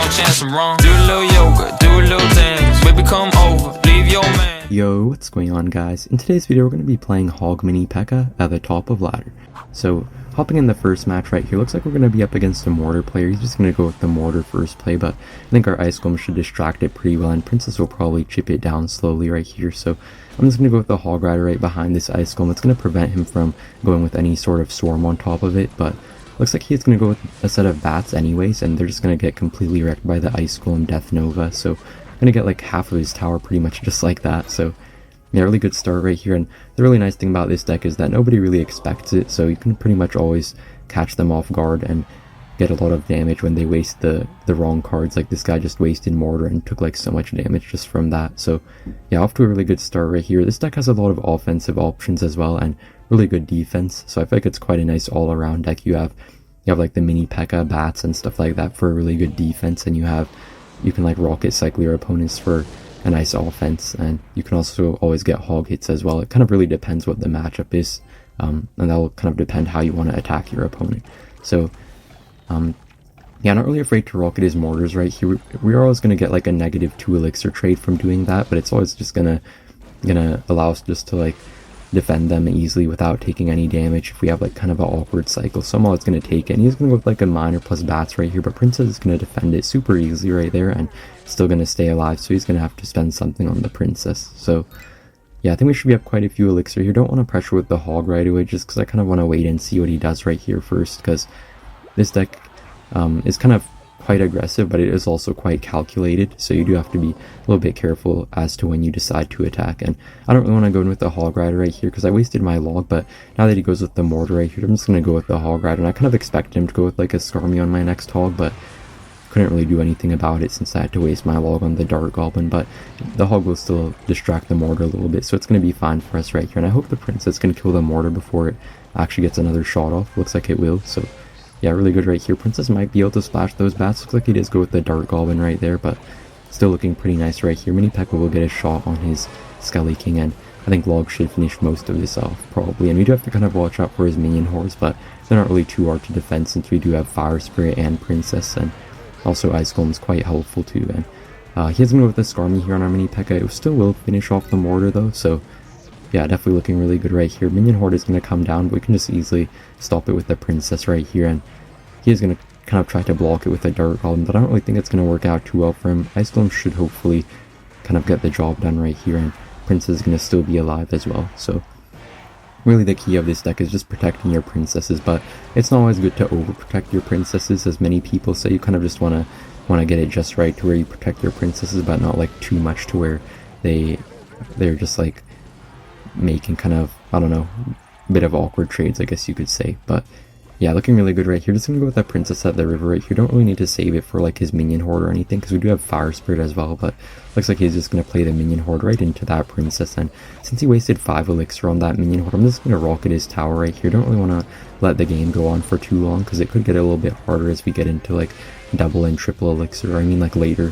strong chance I'm wrong. Do a little yoga, do a little dance. Baby, come over, leave your man. Yo, what's going on, guys? In today's video, we're going to be playing Hog Mini Pekka at the top of ladder. So, hopping in the first match right here, looks like we're going to be up against a Mortar player. He's just going to go with the Mortar first play, but I think our Ice Golem should distract it pretty well, and Princess will probably chip it down slowly right here. So, I'm just going to go with the Hog Rider right behind this Ice Golem. It's going to prevent him from going with any sort of Swarm on top of it, but looks like he's going to go with a set of Bats anyways, and they're just going to get completely wrecked by the Ice Golem Death Nova. So, I'm going to get like half of his tower pretty much just like that. So, yeah, really good start right here, and the really nice thing about this deck is that nobody really expects it, so you can pretty much always catch them off guard and get a lot of damage when they waste the wrong cards. Like this guy just wasted Mortar and took like so much damage just from that. So yeah, off to a really good start right here. This deck has a lot of offensive options as well and really good defense, so I feel like it's quite a nice all-around deck. You have like the Mini Pekka, Bats and stuff like that for a really good defense, and you can like rocket cycle your opponents for a nice offense, and you can also always get hog hits as well. It kind of really depends what the matchup is, and that'll kind of depend how you want to attack your opponent. So yeah, not really afraid to rocket his mortars right here. We are always going to get like a -2 elixir trade from doing that, but it's always just gonna allow us just to like defend them easily without taking any damage if we have like kind of an awkward cycle. So I'm always going to take it, and he's going to go with like a miner plus Bats right here, but Princess is going to defend it super easily right there and still going to stay alive, so he's going to have to spend something on the Princess. So yeah, I think we should be up quite a few elixir here. Don't want to pressure with the Hog right away, just because I kind of want to wait and see what he does right here first, because this deck is kind of quite aggressive, but it is also quite calculated, so you do have to be a little bit careful as to when you decide to attack. And I don't really want to go in with the Hog Rider right here because I wasted my log, but now that he goes with the Mortar right here, I'm just going to go with the Hog Rider, and I kind of expected him to go with like a Skarmy on my next Hog, but couldn't really do anything about it since I had to waste my log on the Dart Goblin. But the Hog will still distract the Mortar a little bit, so it's going to be fine for us right here, and I hope the Princess can kill the Mortar before it actually gets another shot off. Looks like it will, so yeah, really good right here. Princess might be able to splash those Bats. Looks like he does go with the Dart Goblin right there, but still looking pretty nice right here. Mini Pekka will get a shot on his Skelly King, and I think Log should finish most of this off, probably. And we do have to kind of watch out for his minion hordes, but they're not really too hard to defend since we do have Fire Spirit and Princess, and also Ice Golem is quite helpful too. And he has to go with the Skarmy here on our Mini Pekka. It still will finish off the Mortar though, so yeah, definitely looking really good right here. Minion Horde is going to come down, but we can just easily stop it with the Princess right here, and he is going to kind of try to block it with a Dart Goblin, but I don't really think it's going to work out too well for him. Ice Golem should hopefully kind of get the job done right here, and Princess is going to still be alive as well. So really the key of this deck is just protecting your Princesses, but it's not always good to overprotect your Princesses, as many people say. You kind of just want to get it just right to where you protect your Princesses, but not like too much to where they're just like making kind of, I don't know, a bit of awkward trades, I guess you could say. But yeah, looking really good right here. Just gonna go with that Princess at the river right here. Don't really need to save it for like his minion horde or anything, because we do have Fire Spirit as well, but looks like he's just gonna play the minion horde right into that Princess. And since he wasted 5 elixir on that minion horde, I'm just gonna rocket his tower right here. Don't really want to let the game go on for too long, because it could get a little bit harder as we get into like double and triple elixir. I mean like later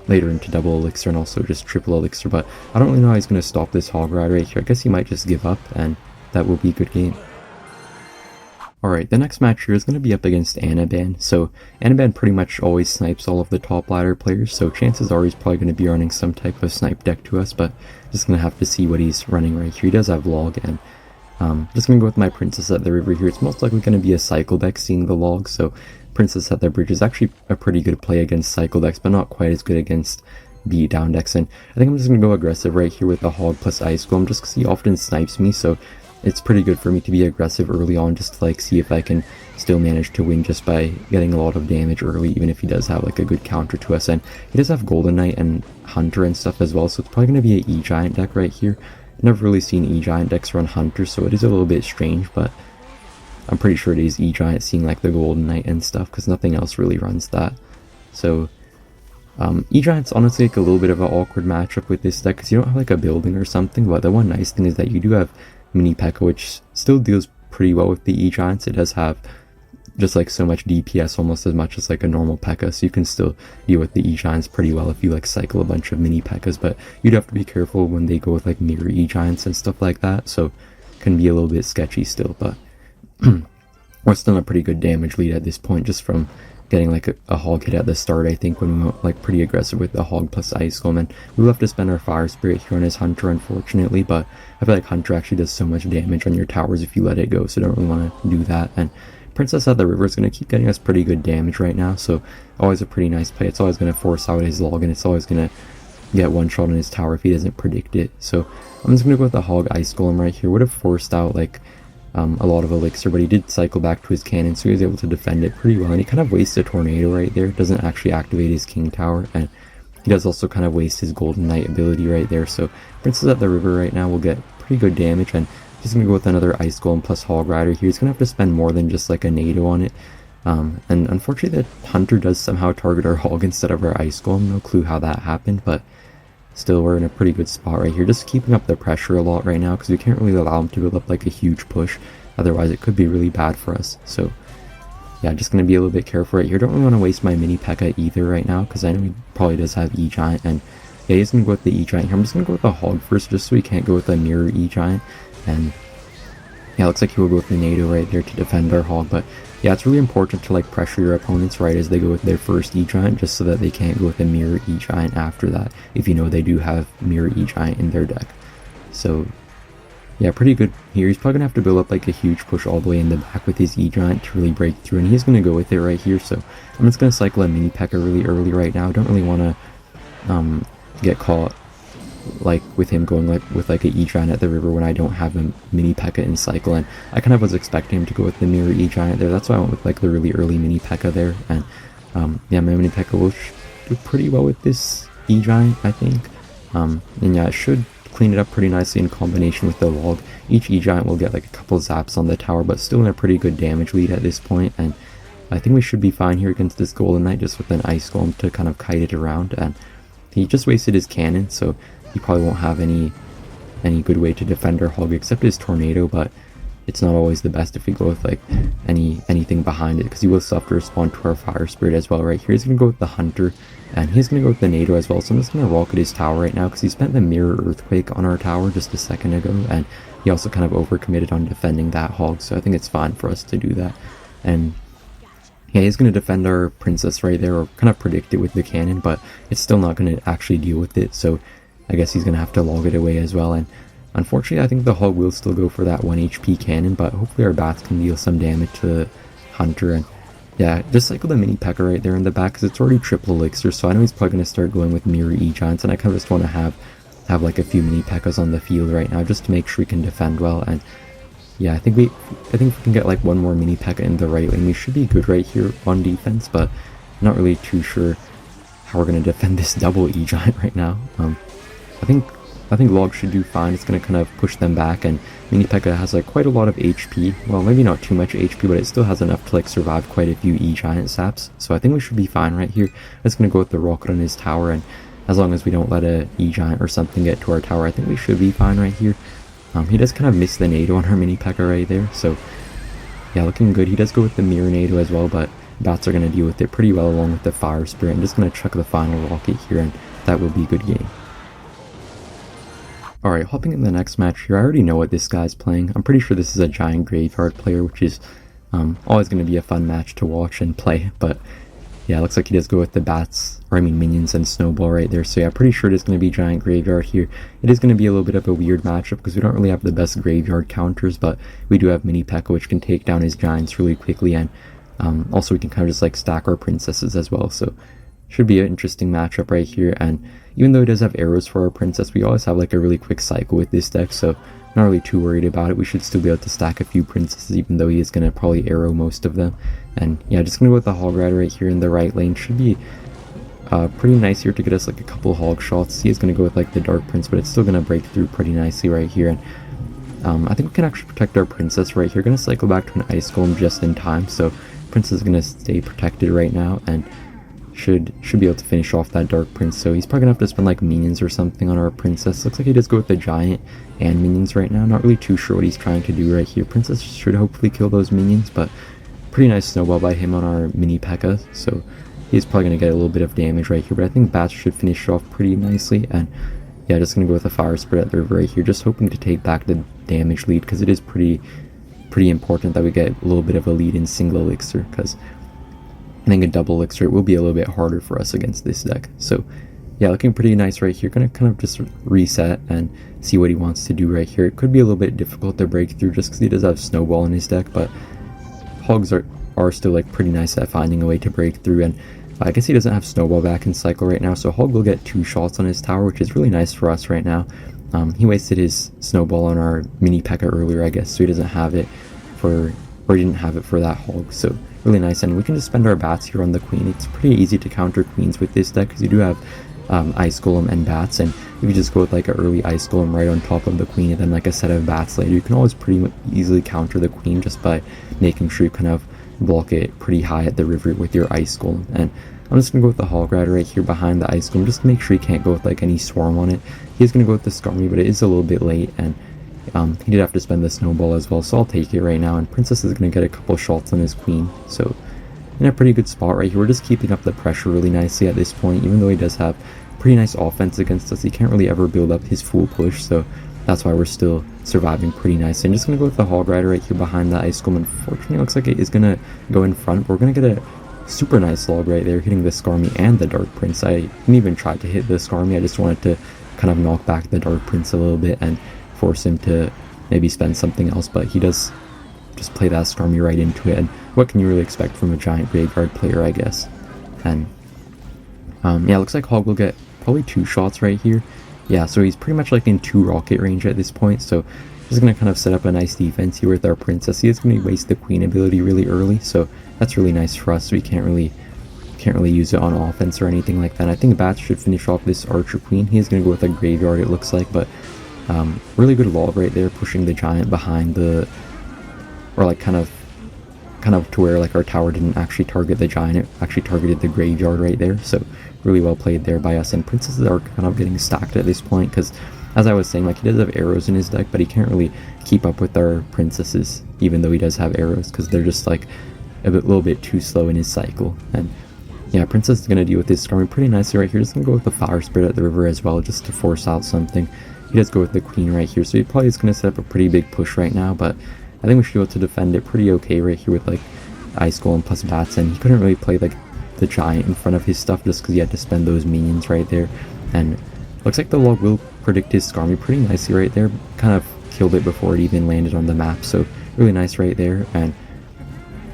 into double elixir and also just triple elixir. But I don't really know how he's gonna stop this Hog Rider right here. I guess he might just give up, and that will be a good game. Alright, the next match here is going to be up against Anaben. So Anaben pretty much always snipes all of the top ladder players, so chances are he's probably going to be running some type of snipe deck to us, but just going to have to see what he's running right here. He does have log, and just going to go with my Princess at the river here. It's most likely going to be a cycle deck seeing the log, so Princess at the bridge is actually a pretty good play against cycle decks, but not quite as good against beat down decks. And I think I'm just going to go aggressive right here with the Hog plus Ice Golem, just because he often snipes me, so it's pretty good for me to be aggressive early on, just to like see if I can still manage to win just by getting a lot of damage early, even if he does have like a good counter to us. And he does have Golden Knight and Hunter and stuff as well, so it's probably going to be an E-Giant deck right here. I've never really seen E-Giant decks run Hunter, so it is a little bit strange, but I'm pretty sure it is E-Giant seeing like the Golden Knight and stuff, because nothing else really runs that. So E-Giant's honestly like a little bit of an awkward matchup with this deck, because you don't have like a building or something, but the one nice thing is that you do have Mini Pekka, which still deals pretty well with the E-Giants. It does have just like so much DPS, almost as much as like a normal Pekka, so you can still deal with the E-Giants pretty well if you like cycle a bunch of Mini Pekkas, but you'd have to be careful when they go with like mirror E-Giants and stuff like that, so it can be a little bit sketchy still. But we're still in a pretty good damage lead at this point, just from getting like a hog hit at the start, I think, when we went like pretty aggressive with the hog plus ice golem, and we will have to spend our fire spirit here on his hunter, unfortunately, but I feel like hunter actually does so much damage on your towers if you let it go, so I don't really want to do that. And Princess at the river is going to keep getting us pretty good damage right now, so always a pretty nice play. It's always going to force out his log, and it's always going to get one shot on his tower if he doesn't predict it. So I'm just going to go with the hog ice golem right here. Would have forced out like a lot of elixir, but he did cycle back to his cannon, so he was able to defend it pretty well. And he kind of wastes a tornado right there, doesn't actually activate his king tower, and he does also kind of waste his golden knight ability right there. So Princess at the river right now will get pretty good damage, and he's going to go with another ice golem plus hog rider here. He's going to have to spend more than just like a nado on it, and unfortunately the hunter does somehow target our hog instead of our ice golem. No clue how that happened, but still, we're in a pretty good spot right here. Just keeping up the pressure a lot right now, because we can't really allow him to build up like a huge push. Otherwise, it could be really bad for us. So, yeah, just going to be a little bit careful right here. Don't really want to waste my Mini Pekka either right now, because I know he probably does have E-Giant. And yeah, he's going to go with the E-Giant here. I'm just going to go with the Hog first, just so he can't go with a Mirror E-Giant. And yeah, looks like he will go with the Nado right there to defend our Hog. But yeah, it's really important to like pressure your opponents right as they go with their first E-Giant, just so that they can't go with a Mirror E-Giant after that, if you know they do have Mirror E-Giant in their deck. So yeah, pretty good here. He's probably going to have to build up like a huge push all the way in the back with his E-Giant to really break through, and he's going to go with it right here. So I'm just going to cycle a Mini Pekka really early right now. Don't really want to get caught like with him going like with like a E-Giant at the river when I don't have a Mini Pekka in cycle, and I kind of was expecting him to go with the Mirror E-Giant there. That's why I went with like the really early Mini Pekka there, and yeah, my Mini Pekka will do pretty well with this E-Giant, I think. And yeah, it should clean it up pretty nicely in combination with the log. Each E-Giant will get like a couple zaps on the tower, but still in a pretty good damage lead at this point, and I think we should be fine here against this Golden Knight, just with an Ice Golem to kind of kite it around. And he just wasted his cannon, so he probably won't have any good way to defend our Hog except his Tornado, but it's not always the best if we go with like anything behind it, because he will still have to respond to our Fire Spirit as well right here. He's going to go with the Hunter, and he's going to go with the Nado as well, so I'm just going to rocket his tower right now, because he spent the Mirror Earthquake on our tower just a second ago, and he also kind of overcommitted on defending that Hog, so I think it's fine for us to do that. And yeah, he's going to defend our Princess right there, or kind of predict it with the cannon, but it's still not going to actually deal with it, so I guess he's going to have to log it away as well. And unfortunately, I think the Hog will still go for that 1 HP cannon, but hopefully our bats can deal some damage to the Hunter. And yeah, just cycle the Mini Pekka right there in the back, because it's already triple elixir, so I know he's probably going to start going with Mirror E-Giants, and I kind of just want to have like a few Mini Pekkas on the field right now, just to make sure we can defend well. And yeah, I think if we can get like one more Mini Pekka in the right lane, we should be good right here on defense, but I'm not really too sure how we're going to defend this double E-Giant right now. I think Log should do fine. It's going to kind of push them back, and Mini Pekka has like quite a lot of HP. Well, maybe not too much HP, but it still has enough to like survive quite a few E-Giant saps. So I think we should be fine right here. I'm just going to go with the rocket on his tower, and as long as we don't let a E-Giant or something get to our tower, I think we should be fine right here. He does kind of miss the Nado on our Mini Pekka right there, so yeah, looking good. He does go with the Mirror Nado as well, but bats are going to deal with it pretty well along with the Fire Spirit. I'm just going to chuck the final rocket here, and that will be a good game. Alright, hopping in the next match here, I already know what this guy's playing. I'm pretty sure this is a Giant Graveyard player, which is always going to be a fun match to watch and play, but yeah, looks like he does go with the bats, or I mean minions and Snowball right there, so yeah, pretty sure it is going to be Giant Graveyard here. It is going to be a little bit of a weird matchup, because we don't really have the best graveyard counters, but we do have Mini Pekka, which can take down his Giants really quickly, and also we can kind of just like stack our Princesses as well, so should be an interesting matchup right here. And even though he does have arrows for our Princess, we always have like a really quick cycle with this deck, so not really too worried about it. We should still be able to stack a few Princesses, even though he is going to probably arrow most of them. And yeah, just going to go with the Hog Rider right here in the right lane. Should be pretty nice here to get us like a couple Hog shots. He is going to go with like the Dark Prince, but it's still going to break through pretty nicely right here. And I think we can actually protect our Princess right here. Going to cycle back to an Ice Golem just in time, so Princess is going to stay protected right now, and should be able to finish off that Dark Prince. So he's probably gonna have to spend like minions or something on our Princess. Looks like he does go with the Giant and minions right now. Not really too sure what he's trying to do right here. Princess should hopefully kill those minions, but pretty nice snowball by him on our Mini Pekka, so he's probably gonna get a little bit of damage right here, but I think bats should finish off pretty nicely. And yeah, just gonna go with a Fire Spirit at the river right here, just hoping to take back the damage lead, because it is pretty important that we get a little bit of a lead in single elixir, because I think a double elixir will be a little bit harder for us against this deck. So yeah, looking pretty nice right here. Gonna kind of just reset and see what he wants to do right here. It could be a little bit difficult to break through just because he does have Snowball in his deck, but Hogs are still like pretty nice at finding a way to break through, and I guess he doesn't have Snowball back in cycle right now, so Hog will get 2 shots on his tower, which is really nice for us right now. He wasted his Snowball on our Mini Pekka earlier, I guess, so he doesn't have it or he didn't have it for that Hog, so really nice. And we can just spend our bats here on the Queen. It's pretty easy to counter Queens with this deck because you do have Ice Golem and bats, and if you just go with like an early Ice Golem right on top of the Queen and then like a set of bats later, you can always pretty easily counter the Queen just by making sure you kind of block it pretty high at the river with your Ice Golem. And I'm just gonna go with the Hog Rider right here behind the Ice Golem just to make sure he can't go with like any Swarm on it. He's gonna go with the Skarmy, but it is a little bit late, and he did have to spend the Snowball as well, so I'll take it right now. And Princess is gonna get a couple shots on his Queen, so in a pretty good spot right here. We're just keeping up the pressure really nicely at this point. Even though he does have pretty nice offense against us, he can't really ever build up his full push, so that's why we're still surviving pretty nice. I'm just gonna go with the Hog Rider right here behind the Ice Golem. Unfortunately, it looks like it is gonna go in front, but we're gonna get a super nice log right there, hitting the Skarmy and the Dark Prince. I didn't even try to hit the Skarmy, I just wanted to kind of knock back the Dark Prince a little bit and force him to maybe spend something else, but he does just play that Skarmy right into it, and what can you really expect from a giant graveyard player, I guess. And yeah, looks like Hog will get probably 2 shots right here. Yeah, so he's pretty much like in 2 rocket range at this point, so just gonna kind of set up a nice defense here with our Princess. He is gonna waste the Queen ability really early, so that's really nice for us. We can't really use it on offense or anything like that. I think Bats should finish off this Archer Queen. He is gonna go with a graveyard, it looks like, but really good log right there, pushing the giant behind the, or like kind of to where like our tower didn't actually target the giant, it actually targeted the graveyard right there. So really well played there by us. And Princesses are kind of getting stacked at this point because, as I was saying, like he does have arrows in his deck, but he can't really keep up with our Princesses even though he does have arrows, because they're just like a little bit too slow in his cycle. And yeah, Princess is gonna deal with this Skarmy pretty nicely right here. Just gonna go with the Fire Spirit at the river as well, just to force out something. He does go with the Queen right here, so he probably is gonna set up a pretty big push right now, but I think we should be able to defend it pretty okay right here with like Ice Golem plus Bats. And he couldn't really play like the giant in front of his stuff just because he had to spend those minions right there. And looks like the log will predict his Skarmy pretty nicely right there, kind of killed it before it even landed on the map, so really nice right there. And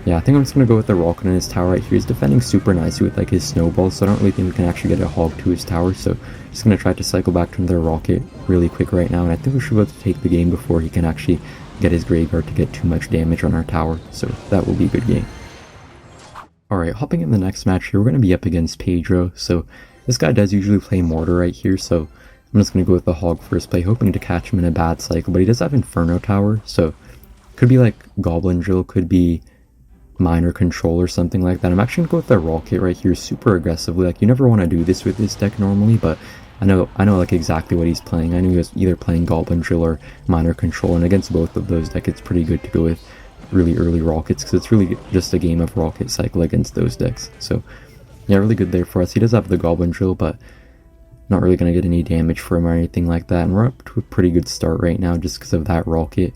yeah, I think I'm just gonna go with the Rocket in his tower right here. He's defending super nicely with like his Snowball, so I don't really think we can actually get a Hog to his tower, so just gonna try to cycle back to the Rocket really quick right now. And I think we should be able to take the game before he can actually get his graveyard to get too much damage on our tower, so that will be a good game. Alright, hopping in the next match here, we're going to be up against Pedro. So this guy does usually play Mortar right here, so I'm just going to go with the Hog first play, hoping to catch him in a bad cycle. But he does have Inferno Tower, so could be like Goblin Drill, could be Minor Control or something like that. I'm actually going to go with the Rocket right here super aggressively. Like, you never want to do this with this deck normally, but I know like exactly what he's playing. I knew he was either playing Goblin Drill or Minor Control, and against both of those decks it's pretty good to go with really early Rockets, because it's really just a game of Rocket cycle against those decks. So yeah, really good there for us. He does have the Goblin Drill, but not really going to get any damage from or anything like that, and we're up to a pretty good start right now just because of that Rocket.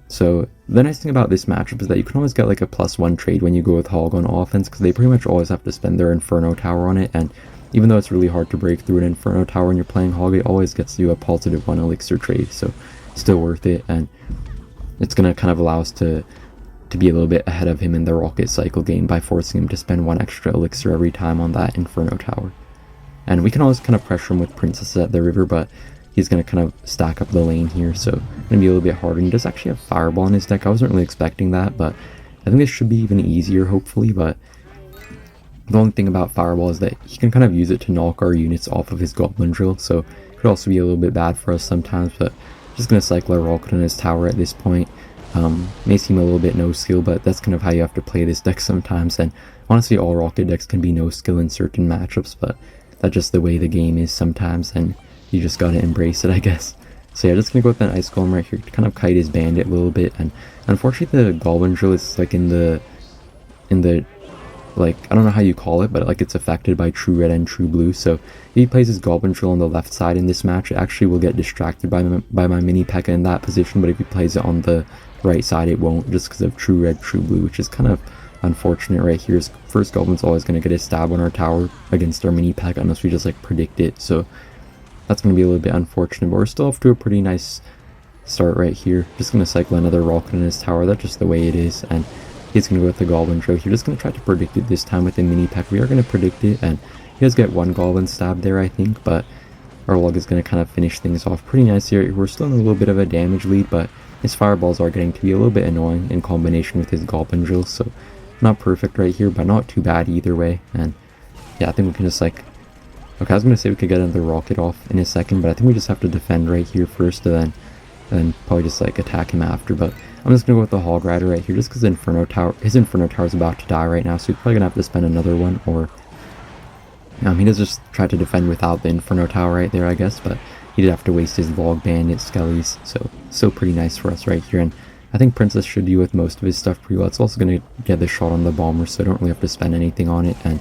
So the nice thing about this matchup is that you can always get like a +1 trade when you go with Hog on offense, because they pretty much always have to spend their Inferno Tower on it, and even though it's really hard to break through an Inferno Tower when you're playing Hog, it always gets you a +1 elixir trade, so still worth it. And it's going to kind of allow us to be a little bit ahead of him in the Rocket cycle game by forcing him to spend 1 extra elixir every time on that Inferno Tower. And we can always kind of pressure him with Princess at the river, but he's going to kind of stack up the lane here, so it's going to be a little bit harder. And he does actually have Fireball in his deck. I wasn't really expecting that, but I think this should be even easier, hopefully. But the only thing about Fireball is that he can kind of use it to knock our units off of his Goblin Drill, so it could also be a little bit bad for us sometimes. But just going to cycle a Rocket in his tower at this point. May seem a little bit no skill, but that's kind of how you have to play this deck sometimes. And honestly, all Rocket decks can be no skill in certain matchups, but that's just the way the game is sometimes, and you just gotta embrace it, I guess. So yeah, just gonna go with that Ice Golem right here to kind of kite his Bandit a little bit. And unfortunately the Goblin Drill is like in the like, I don't know how you call it, but like it's affected by True Red and True Blue. So if he plays his Goblin Drill on the left side in this match, it actually will get distracted by my Mini Pekka in that position, but if he plays it on the right side it won't, just because of True Red, True Blue, which is kind of unfortunate right here. His first Goblin's always going to get a stab on our tower against our Mini Pekka unless we just like predict it. So that's going to be a little bit unfortunate, but we're still off to a pretty nice start right here. Just going to cycle another rocket in his tower. That's just the way it is. And he's going to go with the Goblin drill here. Just going to try to predict it this time with the Mini Pekka. We are going to predict it, and he does get one Goblin stab there, I think, but our log is going to kind of finish things off pretty nice here. We're still in a little bit of a damage lead, but his fireballs are getting to be a little bit annoying in combination with his Goblin drill, so not perfect right here, but not too bad either way. And yeah, I think we can just like, okay, I was going to say we could get another rocket off in a second, but I think we just have to defend right here first, and then probably just like attack him after. But I'm just going to go with the Hog Rider right here, just because his Inferno Tower is about to die right now, so he's probably going to have to spend another one, or he does just try to defend without the Inferno Tower right there, I guess, but he did have to waste his Log Bandit Skellies, so still pretty nice for us right here. And I think Princess should deal with most of his stuff pretty well. It's also going to get the shot on the Bomber, so I don't really have to spend anything on it. And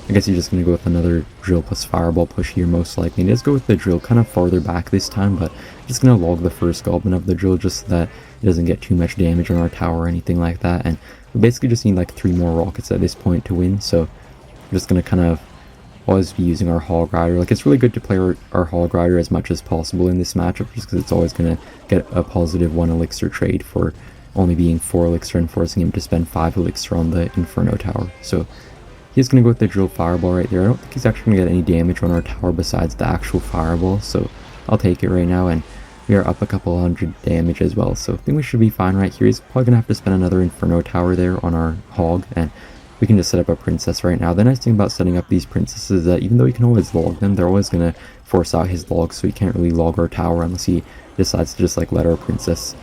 I guess he's just going to go with another Drill plus Fireball push here, most likely. He does go with the Drill kind of farther back this time, but just going to log the first Goblin of the Drill just so that it doesn't get too much damage on our tower or anything like that. And we basically just need like 3 more rockets at this point to win, so I'm just going to kind of always be using our Hog Rider. Like, it's really good to play our Hog Rider as much as possible in this matchup, just because it's always going to get a positive 1 elixir trade for only being 4 elixir and forcing him to spend 5 elixir on the Inferno Tower. So he's going to go with the Drill Fireball right there. I don't think he's actually going to get any damage on our tower besides the actual Fireball, so I'll take it right now. And we are up a couple hundred damage as well, so I think we should be fine right here. He's probably going to have to spend another Inferno Tower there on our Hog, and we can just set up a Princess right now. The nice thing about setting up these Princesses is that even though he can always log them, they're always going to force out his log, so he can't really log our tower unless he decides to just like let our Princess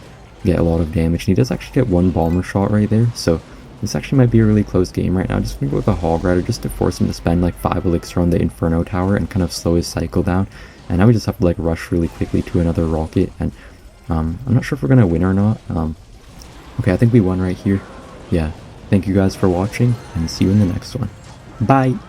get a lot of damage. And he does actually get 1 Bomber shot right there, so this actually might be a really close game right now. I'm just going to go with the Hog Rider just to force him to spend like 5 elixir on the Inferno Tower and kind of slow his cycle down. And now we just have to like rush really quickly to another rocket, and I'm not sure if we're going to win or not. Okay, I think we won right here. Yeah. Thank you guys for watching, and see you in the next one. Bye!